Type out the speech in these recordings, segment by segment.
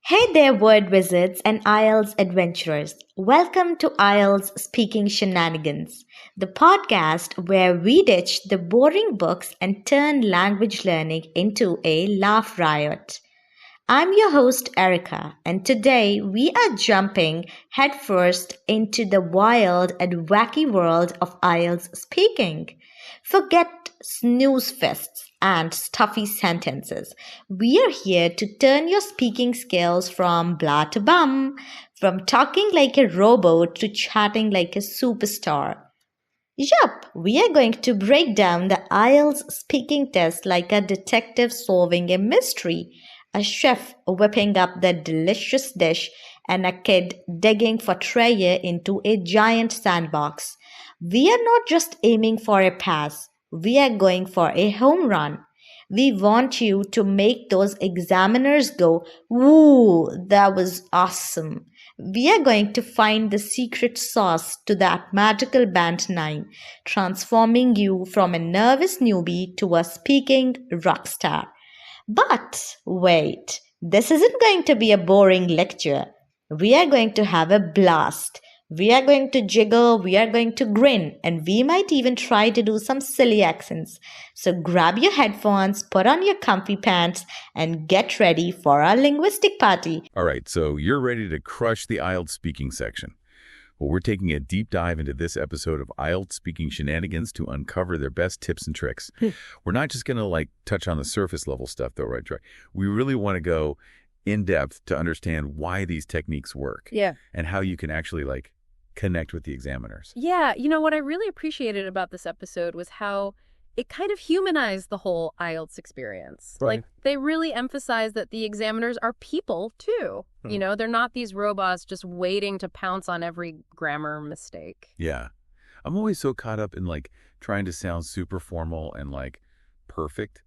Hey there, word wizards and IELTS adventurers. Welcome to IELTS Speaking Shenanigans, the podcast where we ditch the boring books and turn language learning into a laugh riot. I'm your host, Erica, and today we are jumping headfirst into the wild and wacky world of IELTS speaking. Forget snooze fests and stuffy sentences. We are here to turn your speaking skills from blah to bum, from talking like a robot to chatting like a superstar. Yup, we are going to break down the IELTS speaking test like a detective solving a mystery, a chef whipping up the delicious dish, and a kid digging for treasure into a giant sandbox. We are not just aiming for a pass, we are going for a home run. We want you to make those examiners go, "Woo, that was awesome." We are going to find the secret sauce to that magical band 9, transforming you from a nervous newbie to a speaking rock star. But wait, this isn't going to be a boring lecture. We are going to have a blast. We are going to jiggle, we are going to grin, and we might even try to do some silly accents. So grab your headphones, put on your comfy pants, and get ready for our linguistic party. All right, so you're ready to crush the IELTS speaking section. Well, we're taking a deep dive into this episode of IELTS Speaking Shenanigans to uncover their best tips and tricks. We're not just going to touch on the surface level stuff though, right, Troy? We really want to go in depth to understand why these techniques work. Yeah. And how you can actually connect with the examiners. Yeah, what I really appreciated about this episode was how it kind of humanized the whole IELTS experience. Right. They really emphasized that the examiners are people, too. They're not these robots just waiting to pounce on every grammar mistake. Yeah. I'm always so caught up in trying to sound super formal and perfect.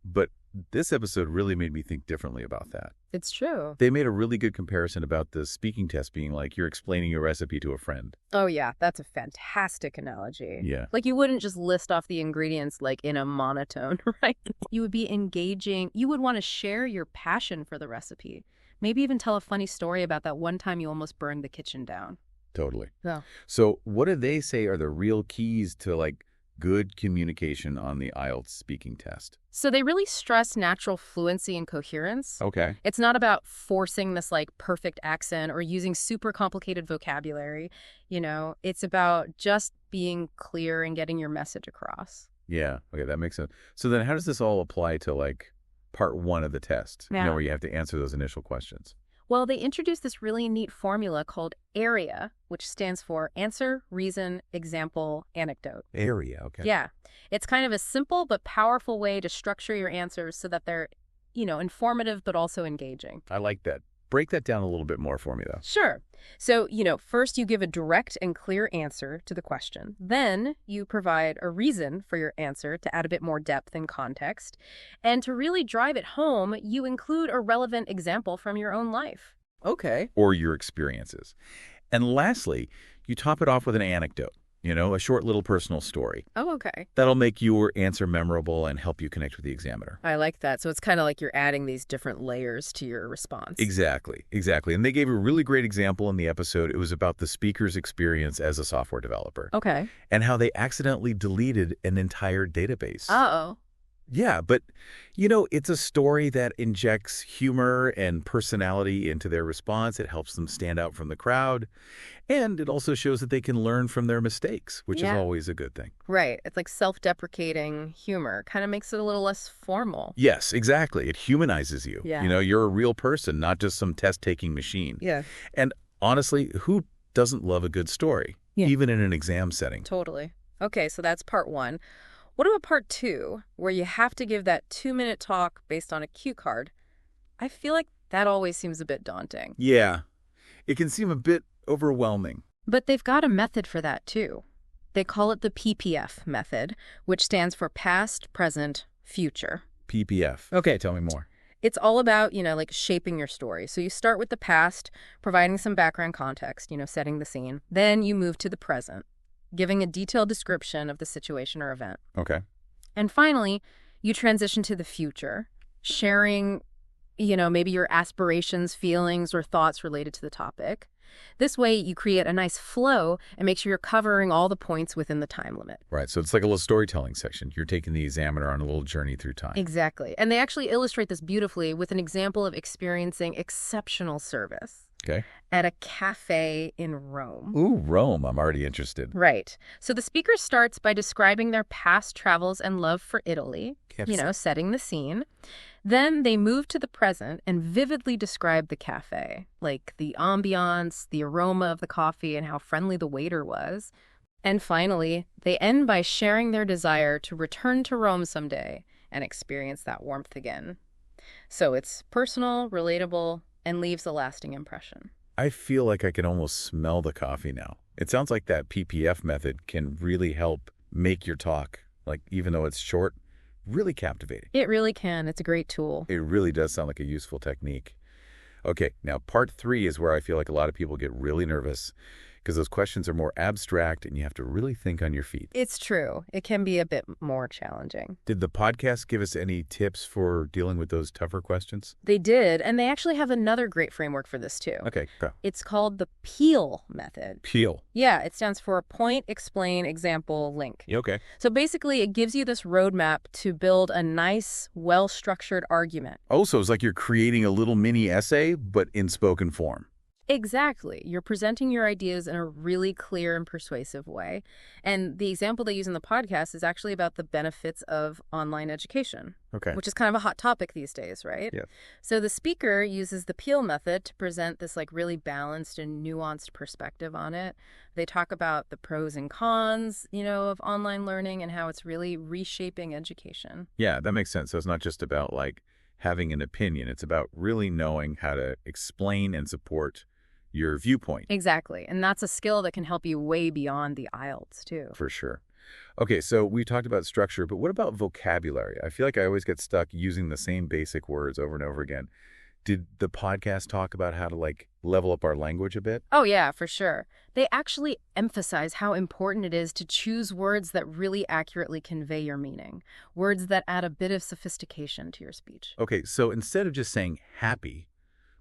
But this episode really made me think differently about that. It's true. They made a really good comparison about the speaking test being you're explaining your recipe to a friend. Oh, yeah. That's a fantastic analogy. Yeah. You wouldn't just list off the ingredients in a monotone, right? You would be engaging. You would want to share your passion for the recipe. Maybe even tell a funny story about that one time you almost burned the kitchen down. Totally. Yeah. So what do they say are the real keys to good communication on the IELTS speaking test? So they really stress natural fluency and coherence. Okay. It's not about forcing this perfect accent or using super complicated vocabulary. It's about just being clear and getting your message across. Yeah. Okay, that makes sense. So then how does this all apply to part 1 of the test? Yeah. Where you have to answer those initial questions. Well, they introduced this really neat formula called AREA, which stands for answer, reason, example, anecdote. Area, okay. Yeah. It's kind of a simple but powerful way to structure your answers so that they're, informative but also engaging. I like that. Break that down a little bit more for me, though. Sure. So, first you give a direct and clear answer to the question. Then you provide a reason for your answer to add a bit more depth and context. And to really drive it home, you include a relevant example from your own life. Okay. Or your experiences. And lastly, you top it off with an anecdote, a short little personal story. Oh, okay. That'll make your answer memorable and help you connect with the examiner. I like that. So it's kind of like you're adding these different layers to your response. Exactly. And they gave a really great example in the episode. It was about the speaker's experience as a software developer. Okay. And how they accidentally deleted an entire database. Uh-oh. Yeah, but, it's a story that injects humor and personality into their response. It helps them stand out from the crowd. And it also shows that they can learn from their mistakes, which is always a good thing. Right. It's self-deprecating humor. Kind of makes it a little less formal. Yes, exactly. It humanizes you. Yeah. You're a real person, not just some test-taking machine. Yeah. And honestly, who doesn't love a good story, even in an exam setting? Totally. Okay, so that's part 1. What about part 2, where you have to give that 2-minute talk based on a cue card? I feel like that always seems a bit daunting. Yeah. It can seem a bit overwhelming. But they've got a method for that, too. They call it the PPF method, which stands for past, present, future. PPF. Okay, tell me more. It's all about, shaping your story. So you start with the past, providing some background context, setting the scene. Then you move to the present, giving a detailed description of the situation or event. Okay. And finally, you transition to the future, sharing maybe your aspirations, feelings, or thoughts related to the topic. This way, you create a nice flow and make sure you're covering all the points within the time limit. Right, so it's like a little storytelling section. You're taking the examiner on a little journey through time. Exactly. And they actually illustrate this beautifully with an example of experiencing exceptional service. Okay. At a cafe in Rome. Ooh, Rome. I'm already interested. Right. So the speaker starts by describing their past travels and love for Italy, setting the scene. Then they move to the present and vividly describe the cafe, like the ambiance, the aroma of the coffee, and how friendly the waiter was. And finally, they end by sharing their desire to return to Rome someday and experience that warmth again. So it's personal, relatable, and leaves a lasting impression. I feel like I can almost smell the coffee now. It sounds like that PPF method can really help make your talk, like even though it's short, really captivating. It really can. It's a great tool. It really does sound like a useful technique. Okay, now part 3 is where I feel like a lot of people get really nervous because those questions are more abstract and you have to really think on your feet. It's true. It can be a bit more challenging. Did the podcast give us any tips for dealing with those tougher questions? They did, and they actually have another great framework for this too. Okay, go. It's called the PEAL method. PEAL? Yeah, it stands for point, explain, example, link. Okay. So basically, it gives you this roadmap to build a nice, well-structured argument. Oh, so it's like you're creating a little mini essay, but in spoken form. Exactly. You're presenting your ideas in a really clear and persuasive way. And the example they use in the podcast is actually about the benefits of online education, which is kind of a hot topic these days, right? Yeah. So the speaker uses the PEAL method to present this really balanced and nuanced perspective on it. They talk about the pros and cons, of online learning and how it's really reshaping education. Yeah, that makes sense. So it's not just about having an opinion. It's about really knowing how to explain and support your viewpoint. Exactly. And that's a skill that can help you way beyond the IELTS, too. For sure. Okay, so we talked about structure, but what about vocabulary? I feel like I always get stuck using the same basic words over and over again. Did the podcast talk about how to, level up our language a bit? Oh, yeah, for sure. They actually emphasize how important it is to choose words that really accurately convey your meaning, words that add a bit of sophistication to your speech. Okay, so instead of just saying happy,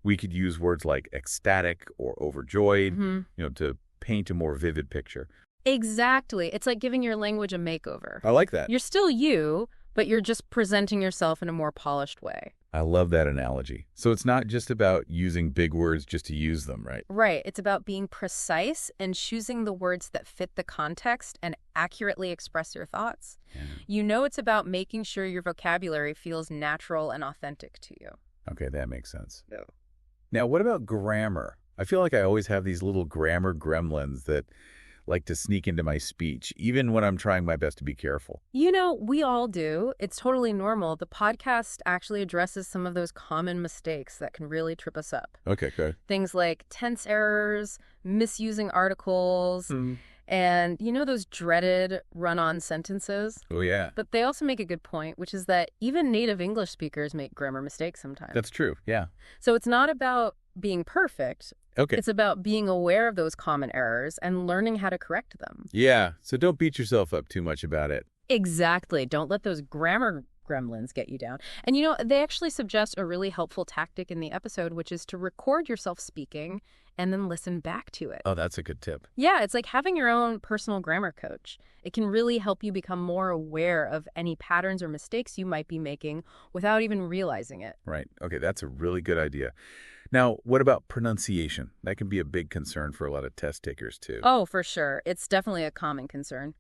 we could use words like ecstatic or overjoyed, to paint a more vivid picture. Exactly. It's like giving your language a makeover. I like that. You're still you, but you're just presenting yourself in a more polished way. I love that analogy. So it's not just about using big words just to use them, right? Right. It's about being precise and choosing the words that fit the context and accurately express your thoughts. Yeah. It's about making sure your vocabulary feels natural and authentic to you. Okay, that makes sense. Yeah. Now, what about grammar? I feel like I always have these little grammar gremlins that like to sneak into my speech, even when I'm trying my best to be careful. We all do. It's totally normal. The podcast actually addresses some of those common mistakes that can really trip us up. Okay, good. Things like tense errors, misusing articles, and those dreaded run-on sentences. Oh, yeah. But they also make a good point, which is that even native English speakers make grammar mistakes sometimes. That's true, yeah. So it's not about being perfect. Okay. It's about being aware of those common errors and learning how to correct them. Yeah, so don't beat yourself up too much about it. Exactly. Don't let those grammar gremlins get you down. And they actually suggest a really helpful tactic in the episode, which is to record yourself speaking and then listen back to it. Oh, that's a good tip. Yeah, it's like having your own personal grammar coach. It can really help you become more aware of any patterns or mistakes you might be making without even realizing it. Right. Okay, that's a really good idea. Now, what about pronunciation? That can be a big concern for a lot of test takers, too. Oh, for sure. It's definitely a common concern.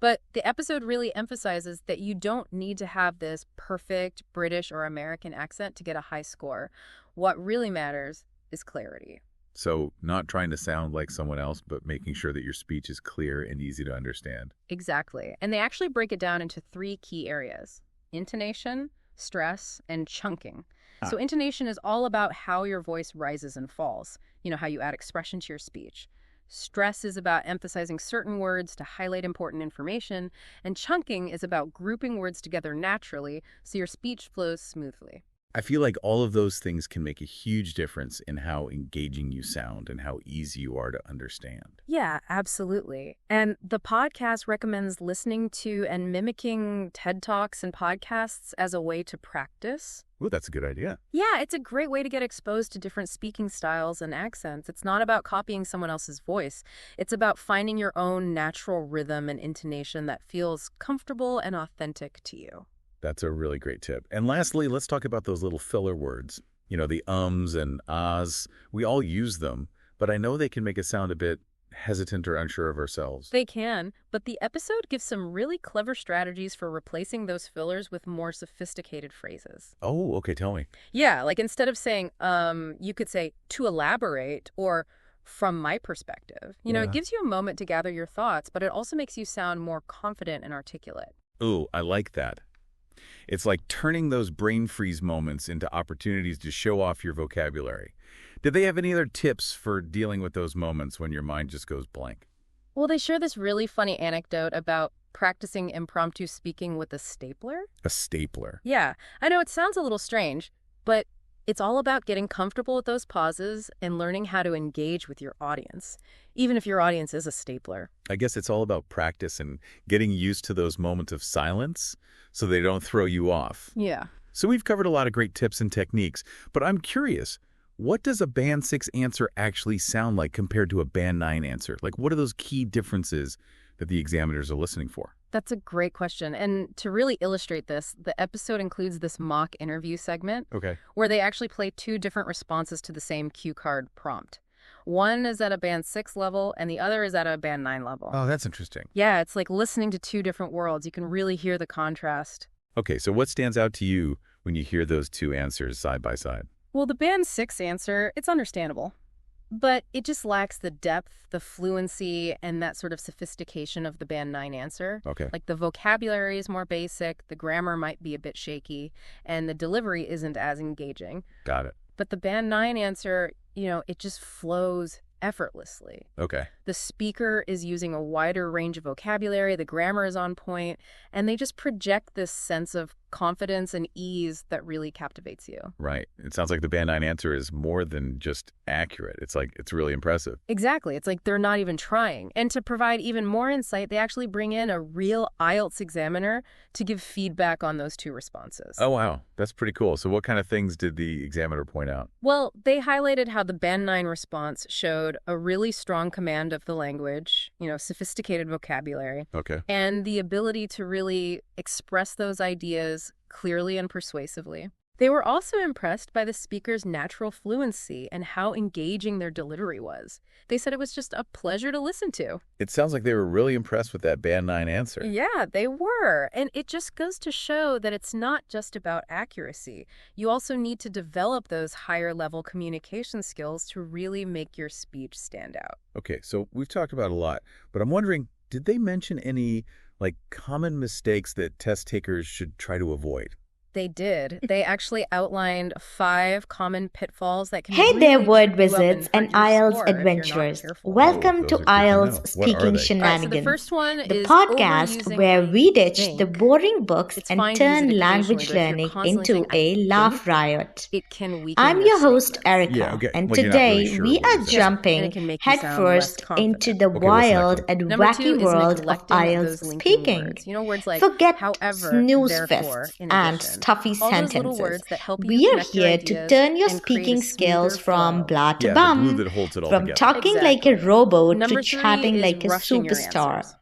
But the episode really emphasizes that you don't need to have this perfect British or American accent to get a high score. What really matters is clarity. So not trying to sound like someone else, but making sure that your speech is clear and easy to understand. Exactly. And they actually break it down into 3 key areas: intonation, stress, and chunking. So intonation is all about how your voice rises and falls, how you add expression to your speech. Stress is about emphasizing certain words to highlight important information, and chunking is about grouping words together naturally so your speech flows smoothly. I feel like all of those things can make a huge difference in how engaging you sound and how easy you are to understand. Yeah, absolutely. And the podcast recommends listening to and mimicking TED Talks and podcasts as a way to practice. Ooh, that's a good idea. Yeah, it's a great way to get exposed to different speaking styles and accents. It's not about copying someone else's voice. It's about finding your own natural rhythm and intonation that feels comfortable and authentic to you. That's a really great tip. And lastly, let's talk about those little filler words. You know, the ums and ahs. We all use them, but I know they can make us sound a bit hesitant or unsure of ourselves. They can, but the episode gives some really clever strategies for replacing those fillers with more sophisticated phrases. Oh, okay, tell me. Yeah, like instead of saying, you could say, to elaborate, or from my perspective. You know, Yeah. it gives you a moment to gather your thoughts, but it also makes you sound more confident and articulate. Ooh, I like that. It's like turning those brain freeze moments into opportunities to show off your vocabulary. Did they have any other tips for dealing with those moments when your mind just goes blank? Well, they share this really funny anecdote about practicing impromptu speaking with a stapler. A stapler. Yeah, I know it sounds a little strange, but it's all about getting comfortable with those pauses and learning how to engage with your audience, even if your audience is a stapler. I guess it's all about practice and getting used to those moments of silence so they don't throw you off. Yeah. So we've covered a lot of great tips and techniques, but I'm curious, what does a Band 6 answer actually sound like compared to a Band 9 answer? Like, what are those key differences that the examiners are listening for? That's a great question. And to really illustrate this, the episode includes this mock interview segment Okay. where they actually play two different responses to the same cue card prompt. One is at a Band 6 level, and the other is at a Band 9 level. Oh, that's interesting. Yeah, it's like listening to two different worlds. You can really hear the contrast. Okay, so what stands out to you when you hear those two answers side by side? Well, the Band 6 answer, it's understandable. But it just lacks the depth, the fluency, and that sort of sophistication of the Band 9 answer. Okay. Like the vocabulary is more basic, the grammar might be a bit shaky, and the delivery isn't as engaging. Got it. But the Band 9 answer, it just flows effortlessly. Okay. The speaker is using a wider range of vocabulary, the grammar is on point, and they just project this sense of confidence and ease that really captivates you. Right. It sounds like the Band 9 answer is more than just accurate. It's really impressive. Exactly. It's like they're not even trying. And to provide even more insight, they actually bring in a real IELTS examiner to give feedback on those two responses. Oh, wow. That's pretty cool. So what kind of things did the examiner point out? Well, they highlighted how the Band 9 response showed a really strong command of the language, sophisticated vocabulary, Okay. and the ability to really express those ideas clearly and persuasively. They were also impressed by the speaker's natural fluency and how engaging their delivery was. They said it was just a pleasure to listen to. It sounds like they were really impressed with that Band 9 answer. Yeah, they were. And it just goes to show that it's not just about accuracy. You also need to develop those higher level communication skills to really make your speech stand out. Okay, so we've talked about a lot, but I'm wondering, did they mention any common mistakes that test takers should try to avoid? They did. They actually outlined 5 common pitfalls that can Hey really there, trip word you up visits and hurt your IELTS score if you're not adventurers. careful. Welcome those to are good to know. IELTS What are Speaking they? All right, so Shenanigans, the first one the is podcast overusing where the we ditch think. the boring books It's and fine to use it turn occasionally, language but if you're learning constantly into saying, a "I laugh think," riot. it can weaken I'm your your host, statements. Erica, Yeah, okay. and Well, you're not really today sure we what are it is. And jumping it can make you sound headfirst less into confident. the Okay, what's the next wild one? and Number 2 wacky is world of neglecting IELTS those linking speaking. words. Words like Forget however, snooze therefore, fests in and addition. stuffy All those little sentences. words that help you We are connect your here to ideas turn your and create a speaking skills smoother from flow. blah to Yeah, the glue bum, that holds it all from together. talking like a Exactly. robot Number to 3 chatting is like a rushing your superstar. answers.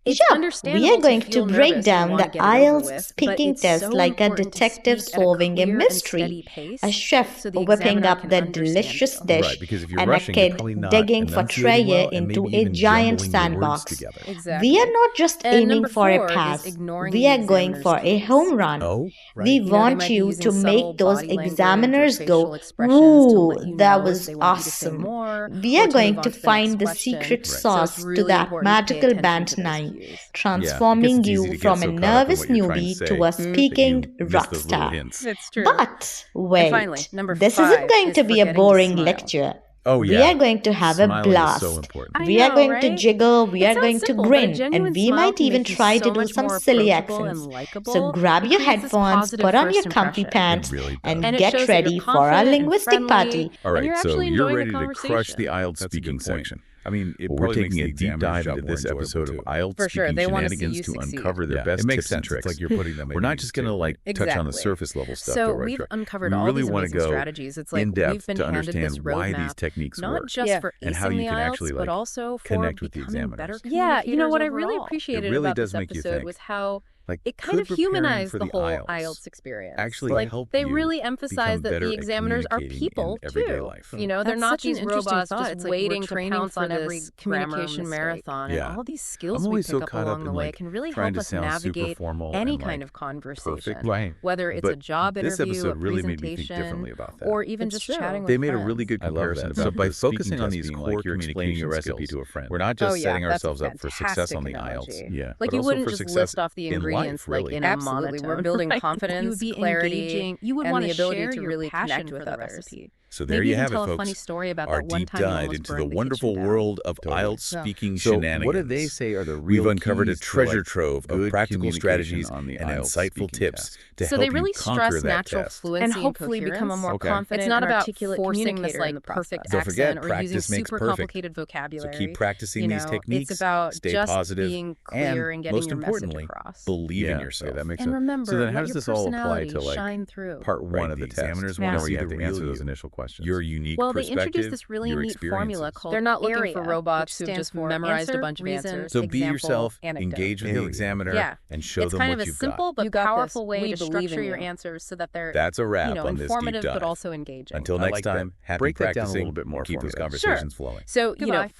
It's Yup, understandable we are going to feel break nervous and down want the to get it over IELTS with, but speaking it's test so like a important to detective speak at a solving a clear and mystery, steady pace a chef so the whipping examiner up can the understand delicious you. dish, Right, because if you're and a rushing, you're kid probably not digging for enunciating treasure well and into maybe a even giant jumbling your words sandbox. together. Exactly. We are not just And aiming number for a 4 is pass, ignoring we the are going examiner's for a cues. home run. Oh, right. We They want might be you using to subtle make those body language or examiners facial go, expressions to "Ooh, let you that know if was they want you to say awesome." more We or are to going move to on to the find next the question. secret Right. So it's sauce to really that important to pay magical attention Band to those 9, cues. Yeah, transforming it's easy you to get from so a caught up in nervous what you're trying to newbie say to a that speaking you miss rock those little star. hints. It's true. But And finally, wait, number this 5 isn't going is to be a forgetting to boring smile. lecture. Oh, We yeah. are going to have a Smiling blast. is so important. I We are know, going to right? jiggle, we It are sounds going simple, to but a grin, genuine and we smile might can even make you try to so do much some more silly approachable accents. and likable. So grab It your creates this headphones, positive put on your first comfy impression. pants, It really does. and And it get shows that you're ready for our confident and linguistic friendly, party. All and right, you're so actually you're enjoying ready the to crush the conversation. IELTS That's a speaking good point. section. I mean, it Well, we're probably taking a makes the deep dive examiner's into job more this episode of enjoyable, too. IELTS For sure, speaking they wanna see shenanigans you to succeed. uncover their Yeah, best it makes tips and sense. tricks. It's like you're putting them at We're not ease, just going to too. like touch on the Exactly. surface level stuff. So though, right, we've Troy? uncovered We all really these want to amazing go strategies. It's like in we've depth been to handed this understand why these roadmap, techniques not work just Yeah. for and how acing you the can IELTS, actually but like also for connect with the becoming better examiners. communicators Yeah, you know what I overall. really appreciated really about does this make you episode think. was how Like, it kind of could preparing humanized for the whole IELTS IELTS experience. actually Like help they you really become emphasize that better the at examiners are communicating people in everyday too. life? You know, they're That's not such an these interesting robots thought. just It's like waiting we're to training pounce for on every this communication grammar marathon. Yeah. And all these skills I'm we always pick so up caught along up the in way like can really trying help to us sound super navigate formal any and kind like of conversation. perfect. Right. Whether it's But a job this interview, episode a really made me think presentation, differently about that. or even It's just true. chatting with They made a friends. really good I love comparison. that. So About by the speaking focusing on test these being core like you're explaining communication a recipe skills, to a friend. we're not Oh, just yeah, setting that's a ourselves up for success on the fantastic IELTS. analogy. Yeah, Like but you also wouldn't for just success list off the in ingredients life, really. like in a Absolutely, monotone. we're building right? confidence, You would be clarity, engaging. You would and want the to ability share to your really passion connect for with the others. recipe. So there Maybe you even have it, tell a folks. funny story about Our that one deep time you dive almost into the burned the wonderful kitchen down. world of Totally. IELTS speaking So shenanigans. what do they say are the We've real uncovered a keys to, treasure like, trove of good practical communication strategies on the and IELTS insightful speaking tips test? to So help they you really conquer stress that natural test. fluency And hopefully coherence. become a more Okay. confident It's not and about articulate forcing this communicator in like the perfect process. Don't forget, accent or using practice makes super perfect. complicated So vocabulary. keep practicing You these know, techniques. It's about stay just positive, being clear and getting most your message importantly, across. believe in Yeah, yourself. okay, that makes And sense. remember, So then let how does your this all apply personality to like shine through. part Right, one of the the test? examiners want to where see you have the to real answer those you. initial questions. Your unique Well, they perspective, introduced this really your neat formula experiences. called They're not looking AREA, for robots which who've stands just for memorized a answer, bunch of reason, answers. So be example, yourself, anecdote. engage with the Area. examiner, Yeah. and show It's them kind what of a you've simple got. but You got this. powerful way We to believe in structure your you. answers so that they're That's a wrap on on this deep informative dive. but also engaging. Until I next like that. time, happy Break that down a practicing. little bit more Keep for those me then. conversations flowing. So, Goodbye.